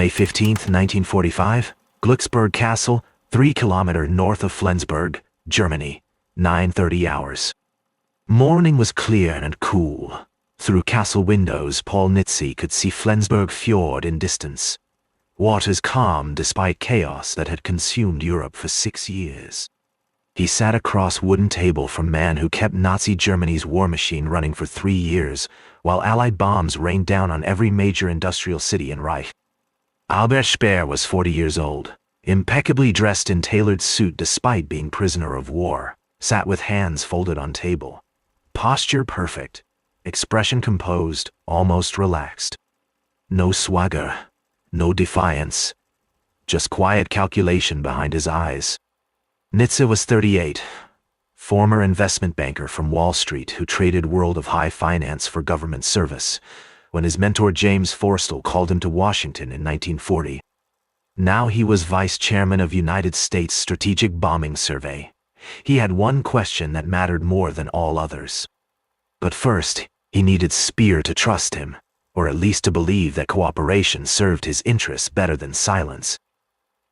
15, 1945, Glücksburg Castle, 3 kilometers north of Flensburg, Germany, 9:30 hours. Morning was clear and cool. Through castle windows, Paul Nitze could see Flensburg fjord in distance. Waters calm despite chaos that had consumed Europe for 6 years. He sat across wooden table from man who kept Nazi Germany's war machine running for 3 years, while Allied bombs rained down on every major industrial city in Reich. Albert Speer was 40 years old, impeccably dressed in tailored suit despite being prisoner of war, sat with hands folded on table. Posture perfect, expression composed, almost relaxed. No swagger, no defiance, just quiet calculation behind his eyes. Nitze was 38, former investment banker from Wall Street who traded world of high finance for government service, when his mentor James Forstall called him to Washington in 1940. Now he was vice chairman of United States Strategic Bombing Survey. He had one question that mattered more than all others. But first, he needed Speer to trust him, or at least to believe that cooperation served his interests better than silence.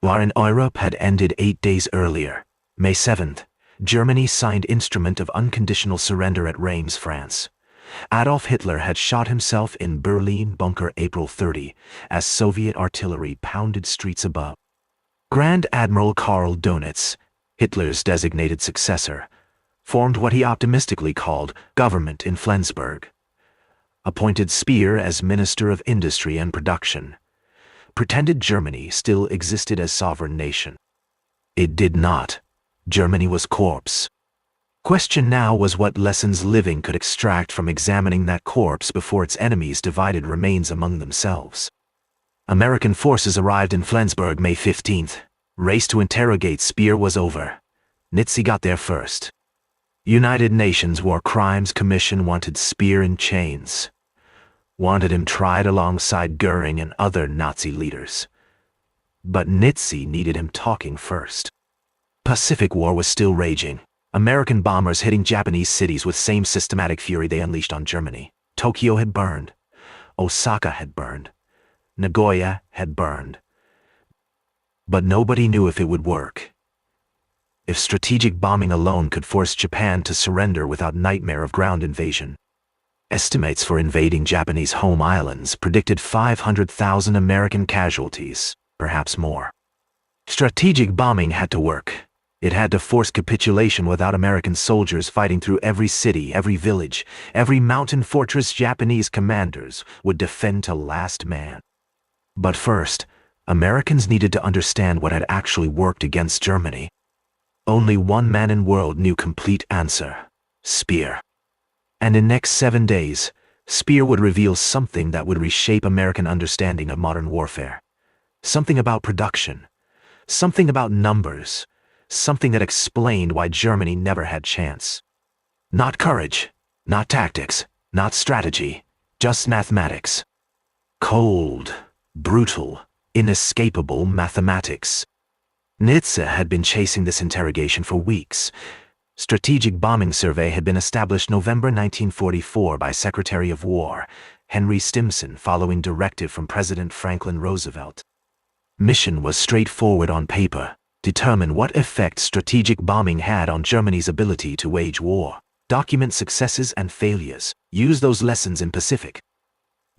War in Europe had ended 8 days earlier. May 7th, Germany signed Instrument of Unconditional Surrender at Reims, France. Adolf Hitler had shot himself in Berlin bunker April 30, as Soviet artillery pounded streets above. Grand Admiral Karl Dönitz, Hitler's designated successor, formed what he optimistically called government in Flensburg. Appointed Speer as Minister of Industry and Production. Pretended Germany still existed as sovereign nation. It did not. Germany was corpse. Question now was what lessons living could extract from examining that corpse before its enemies divided remains among themselves. American forces arrived in Flensburg May 15th. Race to interrogate Speer was over. Nitze got there first. United Nations War Crimes Commission wanted Speer in chains. Wanted him tried alongside Goering and other Nazi leaders. But Nitze needed him talking first. Pacific War was still raging. American bombers hitting Japanese cities with same systematic fury they unleashed on Germany. Tokyo had burned. Osaka had burned. Nagoya had burned. But nobody knew if it would work. If strategic bombing alone could force Japan to surrender without nightmare of ground invasion. Estimates for invading Japanese home islands predicted 500,000 American casualties, perhaps more. Strategic bombing had to work. It had to force capitulation without American soldiers fighting through every city, every village, every mountain fortress. Japanese commanders would defend to last man. But first, Americans needed to understand what had actually worked against Germany. Only one man in the world knew complete answer: Speer. And in next 7 days, Speer would reveal something that would reshape American understanding of modern warfare. Something about production. Something about numbers. Something that explained why Germany never had chance. Not courage, not tactics, not strategy, just mathematics. Cold, brutal, inescapable mathematics. Nitze had been chasing this interrogation for weeks. Strategic Bombing Survey had been established November 1944 by Secretary of War Henry Stimson following directive from President Franklin Roosevelt. Mission was straightforward on paper: determine what effect strategic bombing had on Germany's ability to wage war, document successes and failures, use those lessons in Pacific.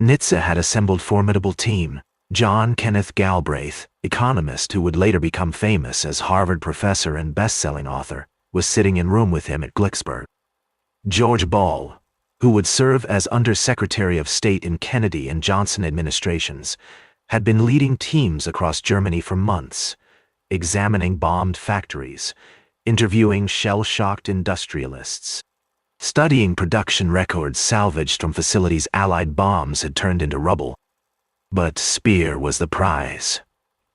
Nitze had assembled formidable team. John Kenneth Galbraith, economist who would later become famous as Harvard professor and best-selling author, was sitting in room with him at Glücksburg. George Ball, who would serve as Under-Secretary of State in Kennedy and Johnson administrations, had been leading teams across Germany for months, examining bombed factories, interviewing shell-shocked industrialists, studying production records salvaged from facilities Allied bombs had turned into rubble. But Speer was the prize,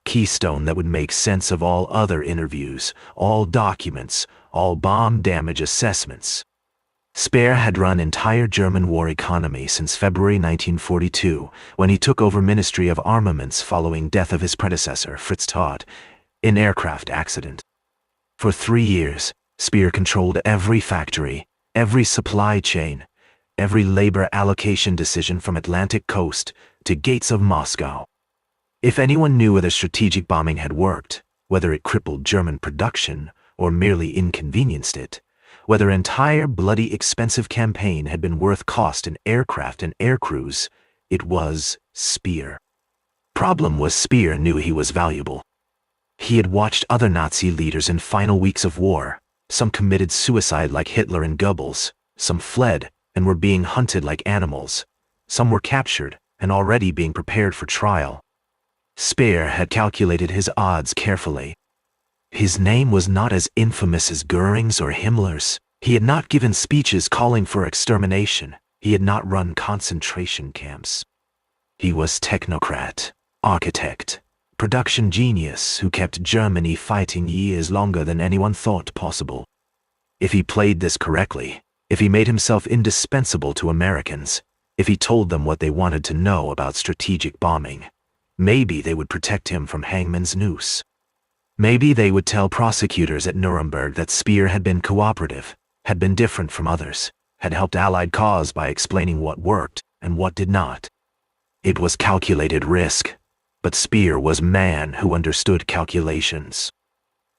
keystone that would make sense of all other interviews, all documents, all bomb damage assessments. Speer had run entire German war economy since February 1942, when he took over Ministry of Armaments following death of his predecessor, Fritz Todt, in aircraft accident. For 3 years, Speer controlled every factory, every supply chain, every labor allocation decision from Atlantic coast to gates of Moscow. If anyone knew whether strategic bombing had worked, whether it crippled German production or merely inconvenienced it, whether an entire bloody expensive campaign had been worth cost in aircraft and aircrews, it was Speer. Problem was Speer knew he was valuable. He had watched other Nazi leaders in final weeks of war. Some committed suicide like Hitler and Goebbels, some fled and were being hunted like animals, some were captured and already being prepared for trial. Speer had calculated his odds carefully. His name was not as infamous as Goering's or Himmler's. He had not given speeches calling for extermination. He had not run concentration camps. He was technocrat, architect, production genius who kept Germany fighting years longer than anyone thought possible. If he played this correctly, if he made himself indispensable to Americans, if he told them what they wanted to know about strategic bombing, maybe they would protect him from hangman's noose. Maybe they would tell prosecutors at Nuremberg that Speer had been cooperative, had been different from others, had helped Allied cause by explaining what worked and what did not. It was calculated risk, but Speer was man who understood calculations.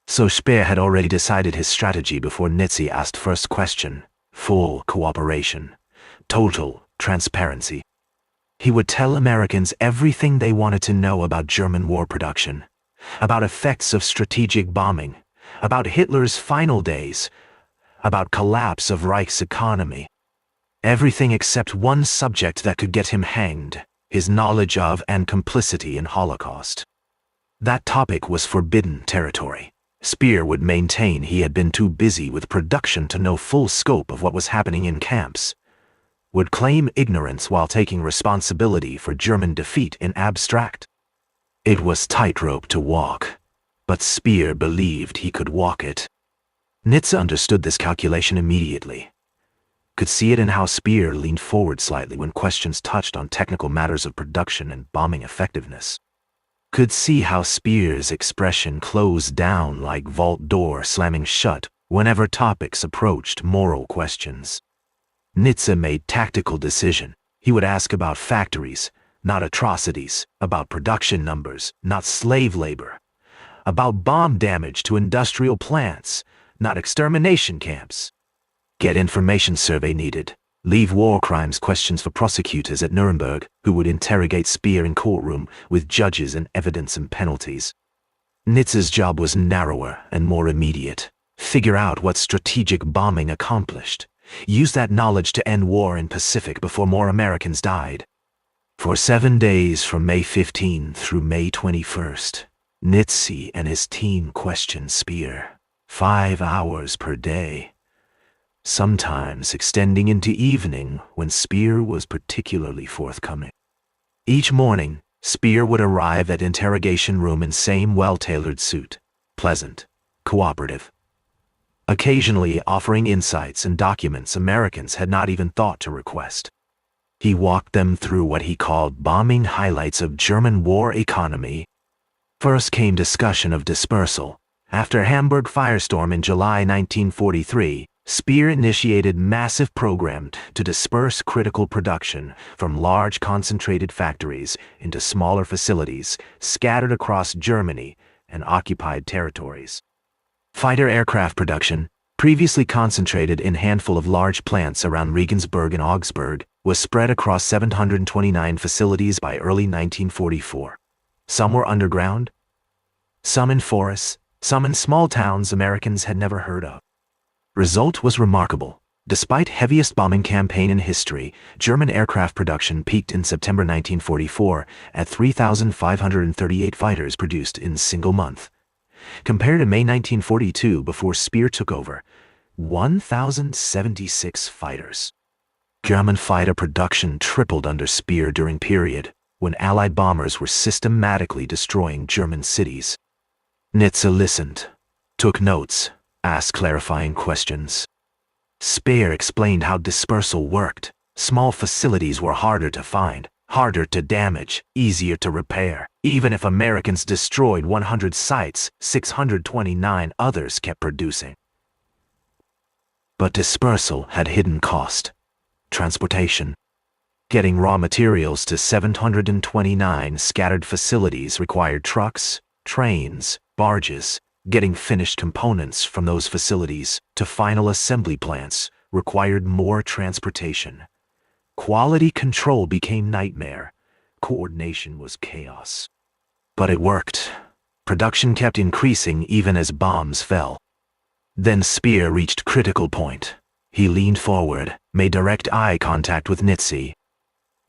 So Speer had already decided his strategy before Nitze asked first question: full cooperation, total transparency. He would tell Americans everything they wanted to know about German war production, about effects of strategic bombing, about Hitler's final days, about collapse of Reich's economy. Everything except one subject that could get him hanged: his knowledge of and complicity in Holocaust. That topic was forbidden territory. Speer would maintain he had been too busy with production to know full scope of what was happening in camps, would claim ignorance while taking responsibility for German defeat in abstract. It was tightrope to walk, but Speer believed he could walk it. Nitze understood this calculation immediately, could see it in how Speer leaned forward slightly when questions touched on technical matters of production and bombing effectiveness. Could see how Speer's expression closed down like vault door slamming shut whenever topics approached moral questions. Nitze made tactical decision. He would ask about factories, not atrocities, about production numbers, not slave labor, about bomb damage to industrial plants, not extermination camps. Get information survey needed. Leave war crimes questions for prosecutors at Nuremberg, who would interrogate Speer in courtroom with judges and evidence and penalties. Nitze's job was narrower and more immediate. Figure out what strategic bombing accomplished. Use that knowledge to end war in Pacific before more Americans died. For 7 days from May 15 through May 21st, Nitze and his team questioned Speer. 5 hours per day, sometimes extending into evening when Speer was particularly forthcoming. Each morning, Speer would arrive at interrogation room in same well-tailored suit, pleasant, cooperative, occasionally offering insights and documents Americans had not even thought to request. He walked them through what he called bombing highlights of German war economy. First came discussion of dispersal. After Hamburg firestorm in July 1943, Speer initiated massive program to disperse critical production from large concentrated factories into smaller facilities scattered across Germany and occupied territories. Fighter aircraft production, previously concentrated in a handful of large plants around Regensburg and Augsburg, was spread across 729 facilities by early 1944. Some were underground, some in forests, some in small towns Americans had never heard of. Result was remarkable. Despite heaviest bombing campaign in history, German aircraft production peaked in September 1944 at 3,538 fighters produced in a single month. Compared to May 1942, before Speer took over, 1,076 fighters. German fighter production tripled under Speer during period when Allied bombers were systematically destroying German cities. Nitze listened, took notes, asked clarifying questions. Speer explained how dispersal worked. Small facilities were harder to find, harder to damage, easier to repair. Even if Americans destroyed 100 sites, 629 others kept producing. But dispersal had hidden cost. Transportation, Getting raw materials to 729 scattered facilities required trucks, trains, barges. Getting finished components from those facilities to final assembly plants required more transportation. Quality control became nightmare. Coordination was chaos. But it worked. Production kept increasing even as bombs fell. Then Speer reached critical point. He leaned forward, made direct eye contact with Nitze.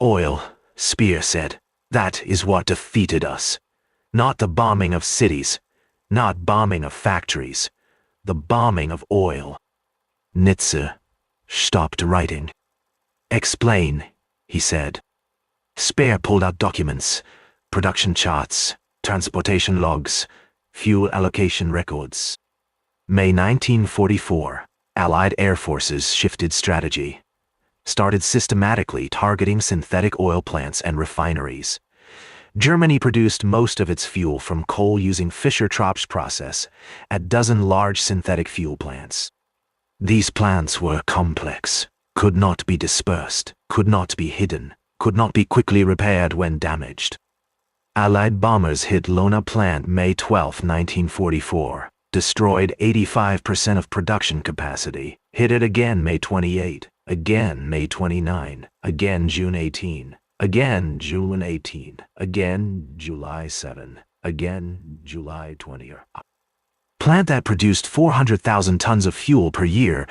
"Oil," Speer said. "That is what defeated us. Not the bombing of cities. Not bombing of factories. The bombing of oil." Nitze stopped writing. "Explain," he said. Speer pulled out documents, production charts, transportation logs, fuel allocation records. May 1944, Allied air forces shifted strategy. Started systematically targeting synthetic oil plants and refineries. Germany produced most of its fuel from coal using Fischer-Tropsch process at dozen large synthetic fuel plants. These plants were complex, could not be dispersed, could not be hidden, could not be quickly repaired when damaged. Allied bombers hit Leuna plant May 12, 1944, destroyed 85% of production capacity, hit it again May 28, again May 29, again June 18. Again, June 18, again, July 7, again, July 20. Plant that produced 400,000 tons of fuel per year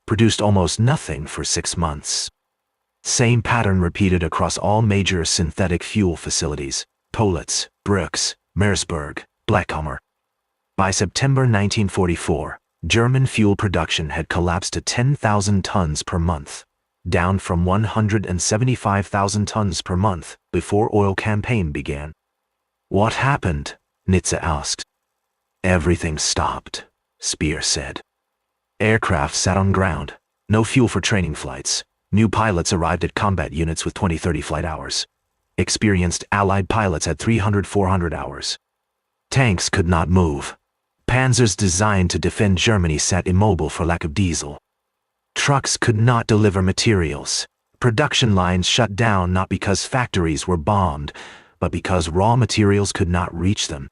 produced almost nothing for 6 months. Same pattern repeated across all major synthetic fuel facilities, Politz, Brooks, Meersburg, Blechhammer. By September 1944, German fuel production had collapsed to 10,000 tons per month. Down from 175,000 tons per month before oil campaign began. "What happened?" Nitze asked. "Everything stopped," Speer said. Aircraft sat on ground, no fuel for training flights. New pilots arrived at combat units with 20-30 flight hours. Experienced Allied pilots had 300-400 hours. Tanks could not move. Panzers designed to defend Germany sat immobile for lack of diesel. Trucks could not deliver materials. Production lines shut down not because factories were bombed, but because raw materials could not reach them.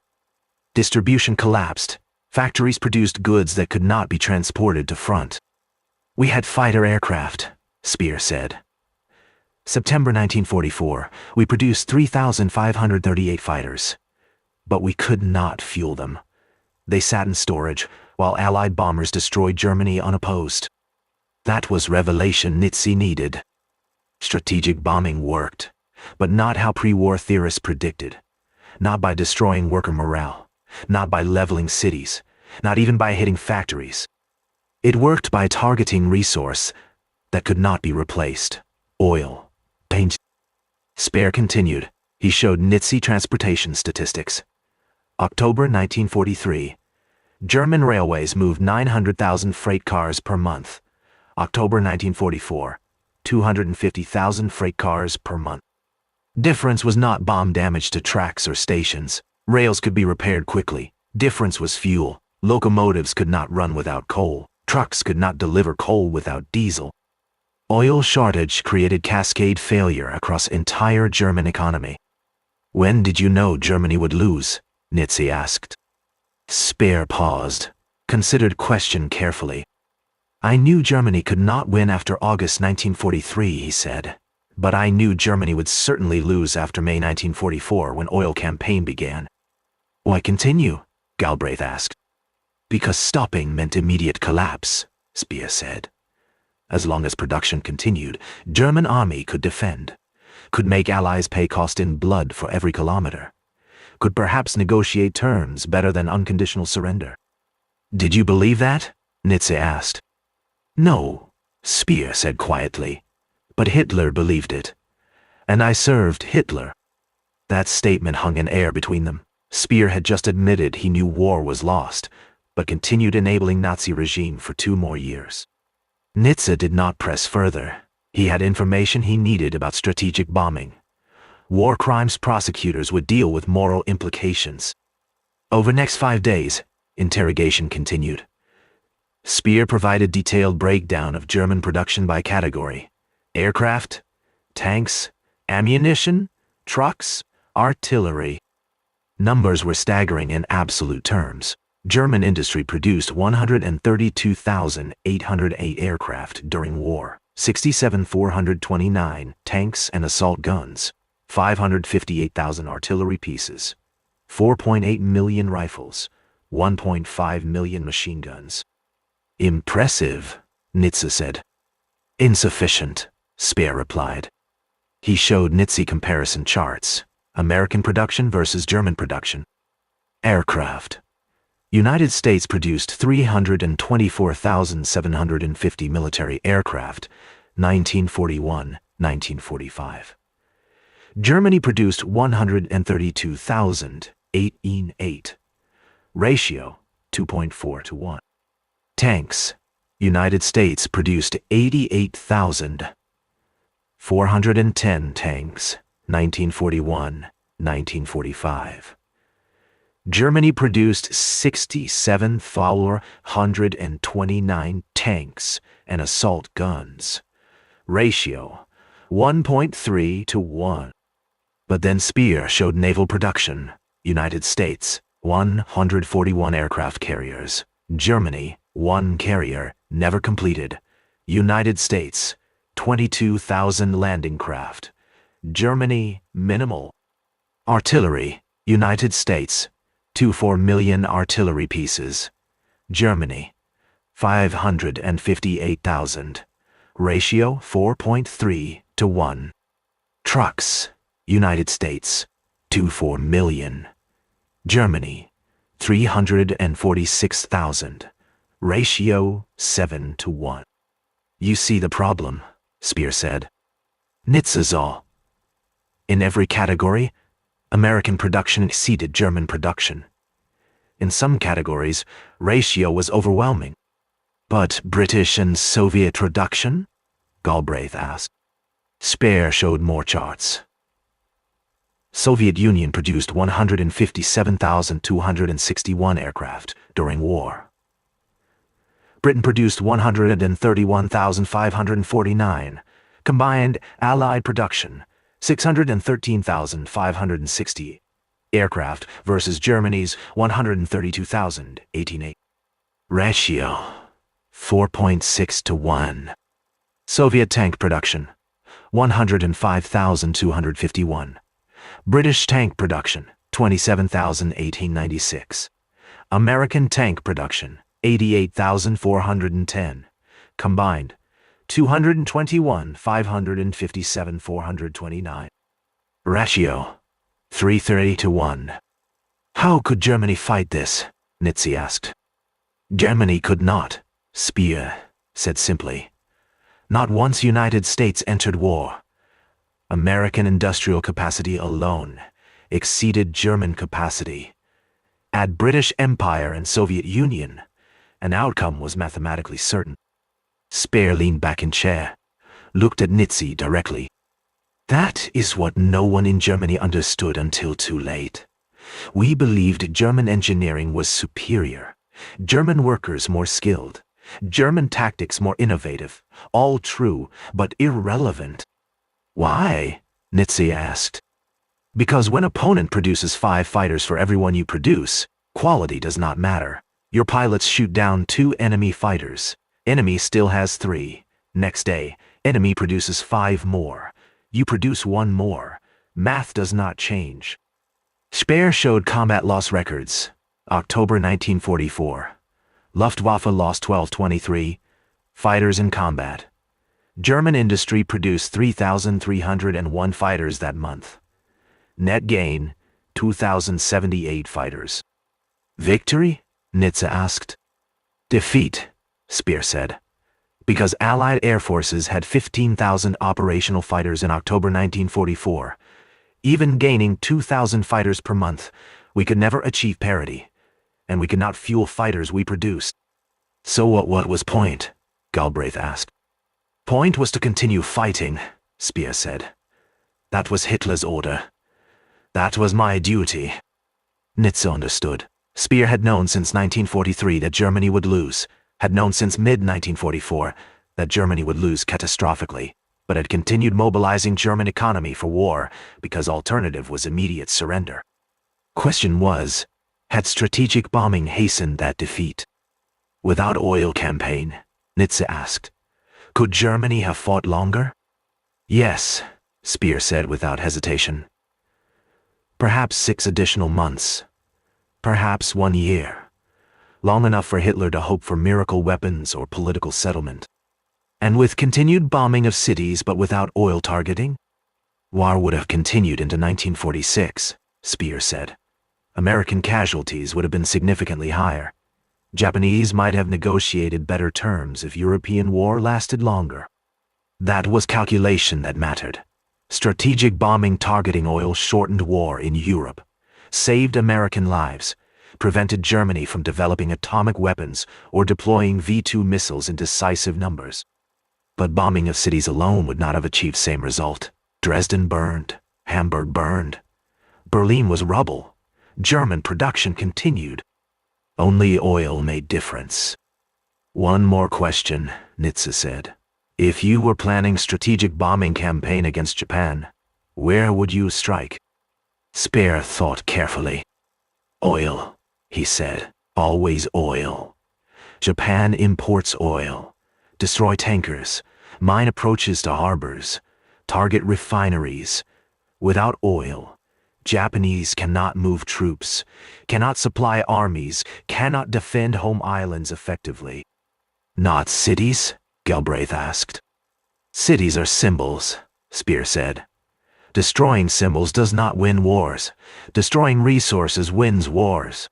Distribution collapsed. Factories produced goods that could not be transported to front. "We had fighter aircraft," Speer said. September 1944, we produced 3,538 fighters. But we could not fuel them. They sat in storage while Allied bombers destroyed Germany unopposed. That was revelation Nitze needed. Strategic bombing worked, but not how pre-war theorists predicted. Not by destroying worker morale, not by leveling cities, not even by hitting factories. It worked by targeting resource that could not be replaced. Oil, paint. Speer continued. He showed Nitze transportation statistics. October 1943. German railways moved 900,000 freight cars per month. October 1944, 250,000 freight cars per month. Difference was not bomb damage to tracks or stations. Rails could be repaired quickly. Difference was fuel. Locomotives could not run without coal. Trucks could not deliver coal without diesel. Oil shortage created cascade failure across entire German economy. "When did you know Germany would lose?" Nitze asked. Speer paused, considered question carefully. "I knew Germany could not win after August 1943, he said. But I knew Germany would certainly lose after May 1944 when oil campaign began." "Why continue?" Galbraith asked. "Because stopping meant immediate collapse," Speer said. As long as production continued, German army could defend, could make Allies pay cost in blood for every kilometer, could perhaps negotiate terms better than unconditional surrender. "Did you believe that?" Nitze asked. "No," Speer said quietly, "but Hitler believed it. And I served Hitler." That statement hung in air between them. Speer had just admitted he knew war was lost, but continued enabling Nazi regime for 2 more years. Nitze did not press further. He had information he needed about strategic bombing. War crimes prosecutors would deal with moral implications. Over next 5 days, interrogation continued. Speer provided detailed breakdown of German production by category: aircraft, tanks, ammunition, trucks, artillery. Numbers were staggering in absolute terms. German industry produced 132,808 aircraft during war, 67,429 tanks and assault guns, 558,000 artillery pieces, 4.8 million rifles, 1.5 million machine guns. Impressive, Nitze said. Insufficient, Speer replied. He showed Nitze comparison charts, American production versus German production. Aircraft. United States produced 324,750 military aircraft, 1941-1945. Germany produced 132,008. Ratio, 2.4 to 1. Tanks. United States produced 88,410 tanks, 1941-1945. Germany produced 67,429 tanks and assault guns. Ratio, 1.3 to 1. But then Speer showed naval production. United States, 141 aircraft carriers. Germany, 1 carrier, never completed. United States, 22,000 landing craft. Germany, minimal. Artillery. United States, 24 million artillery pieces. Germany, 558,000. Ratio 4.3 to 1. Trucks. United States, 24 million. Germany, 346,000. Ratio 7 to 1. You see the problem, Speer said. Nitze saw. In every category, American production exceeded German production. In some categories, ratio was overwhelming. But British and Soviet production? Galbraith asked. Speer showed more charts. Soviet Union produced 157,261 aircraft during war. Britain produced 131,549. Combined Allied production, 613,560 aircraft versus Germany's 132,018. Ratio, 4.6 to 1. Soviet tank production, 105,251. British tank production, 27,1896. American tank production, 88,410. Combined, 221,557, 429. Ratio, 330 to 1. How could Germany fight this? Nitze asked. Germany could not, Speer said simply. Not once United States entered war. American industrial capacity alone exceeded German capacity. Add British Empire and Soviet Union, an outcome was mathematically certain. Speer leaned back in chair, looked at Nitze directly. That is what no one in Germany understood until too late. We believed German engineering was superior, German workers more skilled, German tactics more innovative, all true, but irrelevant. Why? Nitze asked. Because when opponent produces 5 fighters for every one you produce, quality does not matter. Your pilots shoot down 2 enemy fighters. Enemy still has 3. Next day, enemy produces 5 more. You produce 1 more. Math does not change. Speer showed combat loss records. October 1944. Luftwaffe lost 1223 fighters in combat. German industry produced 3,301 fighters that month. Net gain, 2,078 fighters. Victory? Nitze asked. Defeat, Speer said. Because Allied air forces had 15,000 operational fighters in October 1944. Even gaining 2,000 fighters per month, we could never achieve parity, and we could not fuel fighters we produced. So what was point? Galbraith asked. Point was to continue fighting, Speer said. That was Hitler's order. That was my duty. Nitze understood. Speer had known since 1943 that Germany would lose, had known since mid-1944 that Germany would lose catastrophically. but had continued mobilizing German economy for war because alternative was immediate surrender. Question was, had strategic bombing hastened that defeat? Without oil campaign, Nitze asked, could Germany have fought longer? Yes, Speer said without hesitation. Perhaps 6 additional months. Perhaps 1 year. Long enough for Hitler to hope for miracle weapons or political settlement. And with continued bombing of cities but without oil targeting? War would have continued into 1946, Speer said. American casualties would have been significantly higher. Japanese might have negotiated better terms if European war lasted longer. That was calculation that mattered. Strategic bombing targeting oil shortened war in Europe, saved American lives, prevented Germany from developing atomic weapons or deploying V-2 missiles in decisive numbers. But bombing of cities alone would not have achieved same result. Dresden burned, Hamburg burned. Berlin was rubble. German production continued. Only oil made difference. One more question, Nitze said. If you were planning strategic bombing campaign against Japan, where would you strike? Speer thought carefully. Oil, he said. Always oil. Japan imports oil. Destroy tankers. Mine approaches to harbors. Target refineries. Without oil, Japanese cannot move troops, cannot supply armies, cannot defend home islands effectively. Not cities? Galbraith asked. Cities are symbols, Speer said. Destroying symbols does not win wars. Destroying resources wins wars.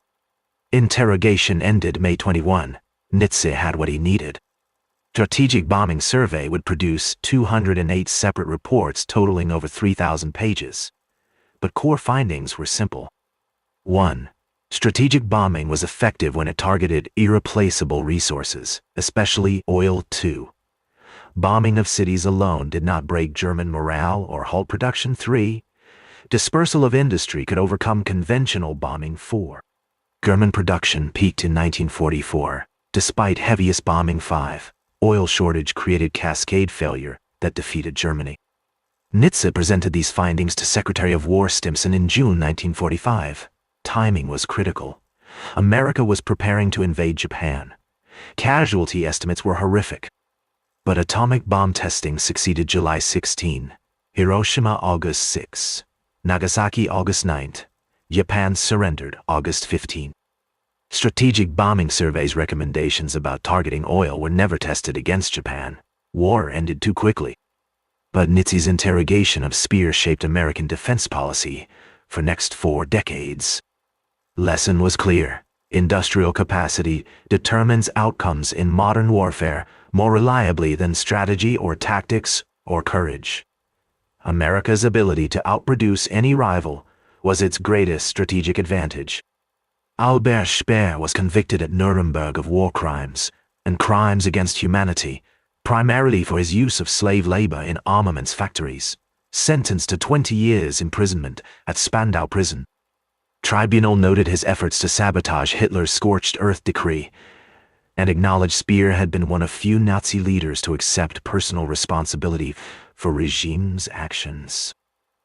Interrogation ended May 21. Nitze had what he needed. Strategic Bombing Survey would produce 208 separate reports totaling over 3,000 pages. But core findings were simple. 1. Strategic bombing was effective when it targeted irreplaceable resources, especially oil. 2. Bombing of cities alone did not break German morale or halt production. 3. Dispersal of industry could overcome conventional bombing. 4. German production peaked in 1944, despite heaviest bombing. 5. Oil shortage created cascade failure that defeated Germany. Nitze presented these findings to Secretary of War Stimson in June 1945. Timing was critical. America was preparing to invade Japan. Casualty estimates were horrific. But atomic bomb testing succeeded July 16, Hiroshima August 6, Nagasaki August 9. Japan surrendered August 15. Strategic bombing surveys' recommendations about targeting oil were never tested against Japan. War ended too quickly. But Nitze's interrogation of Speer shaped American defense policy for next 4 decades. Lesson was clear. Industrial capacity determines outcomes in modern warfare more reliably than strategy or tactics or courage. America's ability to outproduce any rival was its greatest strategic advantage. Albert Speer was convicted at Nuremberg of war crimes and crimes against humanity, primarily for his use of slave labor in armaments factories, sentenced to 20 years imprisonment at Spandau prison. Tribunal noted his efforts to sabotage Hitler's scorched earth decree and acknowledged Speer had been one of few Nazi leaders to accept personal responsibility for regime's actions,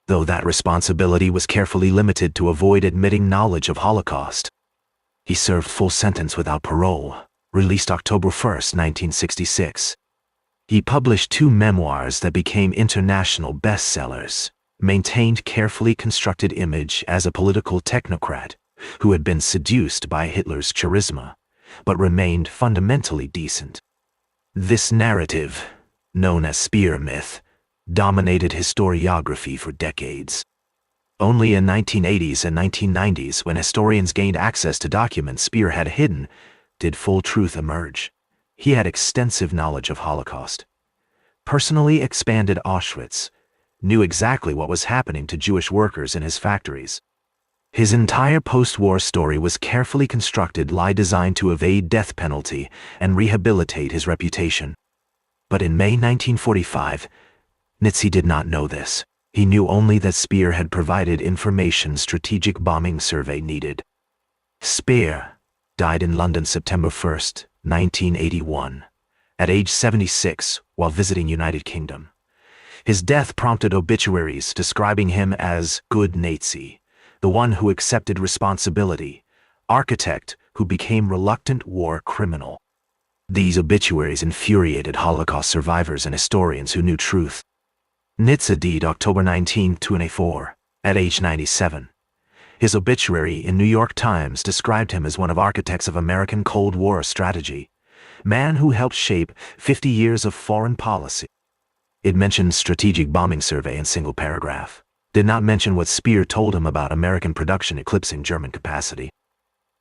though that responsibility was carefully limited to avoid admitting knowledge of Holocaust. He served full sentence without parole, released October 1, 1966. He published 2 memoirs that became international bestsellers, maintained carefully constructed image as a political technocrat who had been seduced by Hitler's charisma, but remained fundamentally decent. This narrative, known as Speer Myth, dominated historiography for decades. Only in 1980s and 1990s, when historians gained access to documents Speer had hidden, did full truth emerge. He had extensive knowledge of Holocaust, personally expanded Auschwitz, knew exactly what was happening to Jewish workers in his factories. His entire post-war story was carefully constructed lie designed to evade death penalty and rehabilitate his reputation. But in May 1945, Nitze did not know this. He knew only that Speer had provided information Strategic Bombing Survey needed. Speer died in London September 1, 1981, at age 76 while visiting United Kingdom. His death prompted obituaries describing him as Good Nitze, the one who accepted responsibility, architect who became reluctant war criminal. These obituaries infuriated Holocaust survivors and historians who knew truth. Nitze died October 19, 2024, at age 97. His obituary in New York Times described him as one of architects of American Cold War strategy, man who helped shape 50 years of foreign policy. It mentioned strategic bombing survey in single paragraph, did not mention what Speer told him about American production eclipsing German capacity.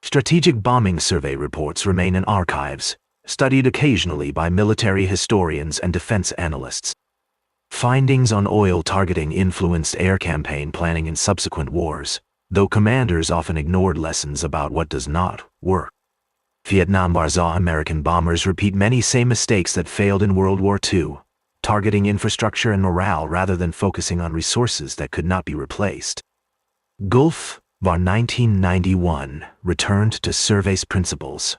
Strategic bombing survey reports remain in archives, studied occasionally by military historians and defense analysts. Findings on oil targeting influenced air campaign planning in subsequent wars, though commanders often ignored lessons about what does not work. Vietnam War saw American bombers repeat many same mistakes that failed in World War II, targeting infrastructure and morale rather than focusing on resources that could not be replaced. Gulf War 1991 returned to survey's principles.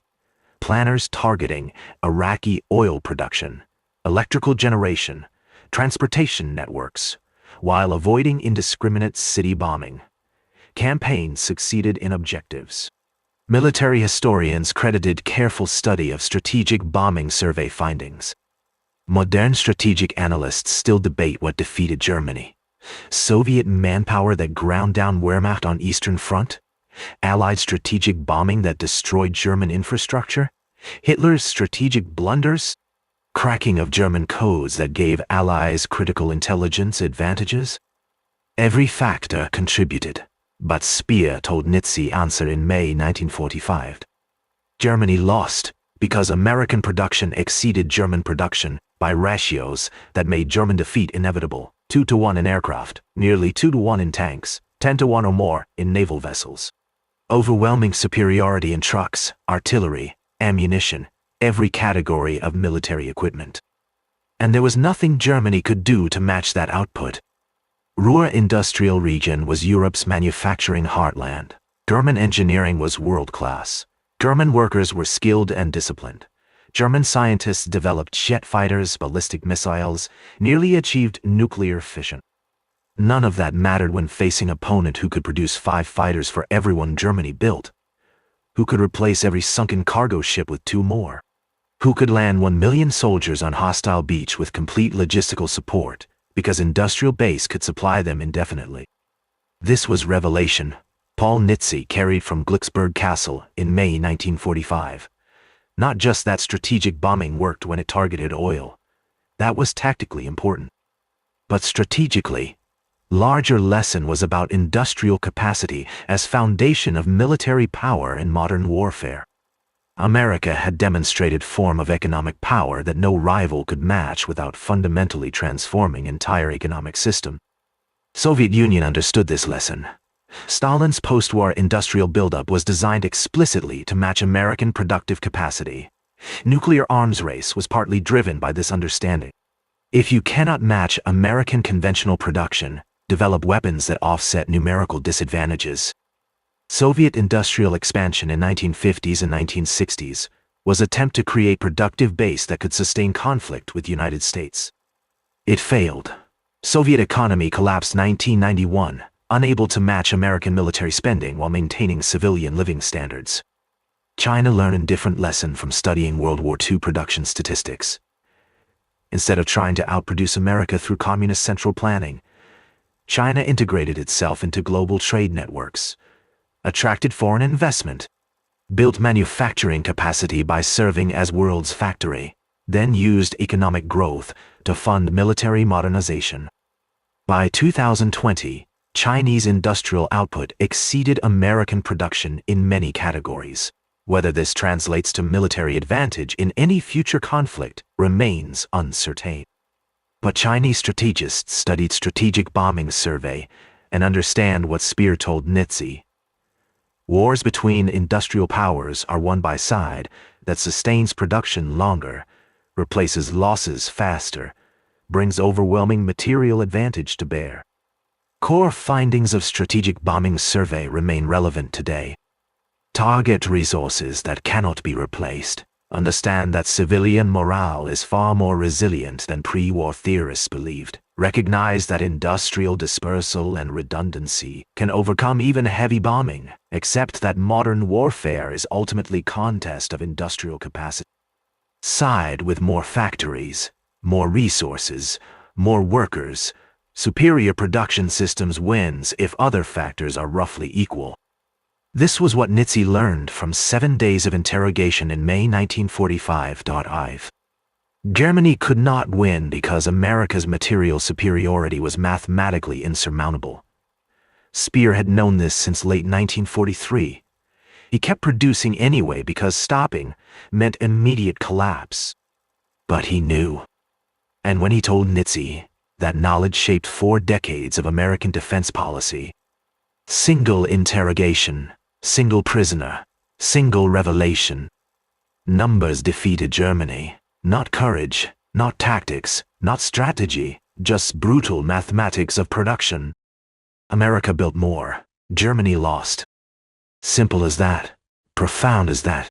Planners targeting Iraqi oil production, electrical generation, transportation networks, while avoiding indiscriminate city bombing. Campaigns succeeded in objectives. Military historians credited careful study of strategic bombing survey findings. Modern strategic analysts still debate what defeated Germany. Soviet manpower that ground down Wehrmacht on Eastern Front? Allied strategic bombing that destroyed German infrastructure? Hitler's strategic blunders? Cracking of German codes that gave Allies critical intelligence advantages? Every factor contributed, but Speer told Nitze answer in May 1945. Germany lost because American production exceeded German production by ratios that made German defeat inevitable, 2-to-1 in aircraft, nearly 2-to-1 in tanks, 10-to-1 or more in naval vessels. Overwhelming superiority in trucks, artillery, ammunition, every category of military equipment. And there was nothing Germany could do to match that output. Ruhr Industrial Region was Europe's manufacturing heartland. German engineering was world-class. German workers were skilled and disciplined. German scientists developed jet fighters, ballistic missiles, nearly achieved nuclear fission. None of that mattered when facing an opponent who could produce 5 fighters for every one Germany built, who could replace every sunken cargo ship with 2 more, who could land 1 million soldiers on hostile beach with complete logistical support because industrial base could supply them indefinitely. This was revelation Paul Nitze carried from Glücksburg Castle in May 1945. Not just that strategic bombing worked when it targeted oil. That was tactically important. But strategically, larger lesson was about industrial capacity as foundation of military power in modern warfare. America had demonstrated form of economic power that no rival could match without fundamentally transforming entire economic system. Soviet Union understood this lesson. Stalin's post-war industrial buildup was designed explicitly to match American productive capacity. Nuclear arms race was partly driven by this understanding. If you cannot match American conventional production, develop weapons that offset numerical disadvantages. Soviet industrial expansion in 1950s and 1960s was an attempt to create productive base that could sustain conflict with the United States. It failed. Soviet economy collapsed 1991. Unable to match American military spending while maintaining civilian living standards. China learned a different lesson from studying World War II production statistics. Instead of trying to outproduce America through communist central planning, China integrated itself into global trade networks, attracted foreign investment, built manufacturing capacity by serving as world's factory, then used economic growth to fund military modernization. By 2020, Chinese industrial output exceeded American production in many categories. Whether this translates to military advantage in any future conflict remains uncertain. But Chinese strategists studied strategic bombing survey and understand what Speer told Nitze. Wars between industrial powers are won by side that sustains production longer, replaces losses faster, brings overwhelming material advantage to bear. Core findings of strategic bombing survey remain relevant today. Target resources that cannot be replaced. Understand that civilian morale is far more resilient than pre-war theorists believed. Recognize that industrial dispersal and redundancy can overcome even heavy bombing, except that modern warfare is ultimately contest of industrial capacity. Side with more factories, more resources, more workers. Superior production systems wins if other factors are roughly equal. This was what Nitze learned from 7 days of interrogation in May 1945. Germany could not win because America's material superiority was mathematically insurmountable. Speer had known this since late 1943. He kept producing anyway because stopping meant immediate collapse. But he knew. And when he told Nitze, that knowledge shaped 4 decades of American defense policy. Single interrogation, single prisoner, single revelation. Numbers defeated Germany. Not courage, not tactics, not strategy, just brutal mathematics of production. America built more. Germany lost. Simple as that. Profound as that.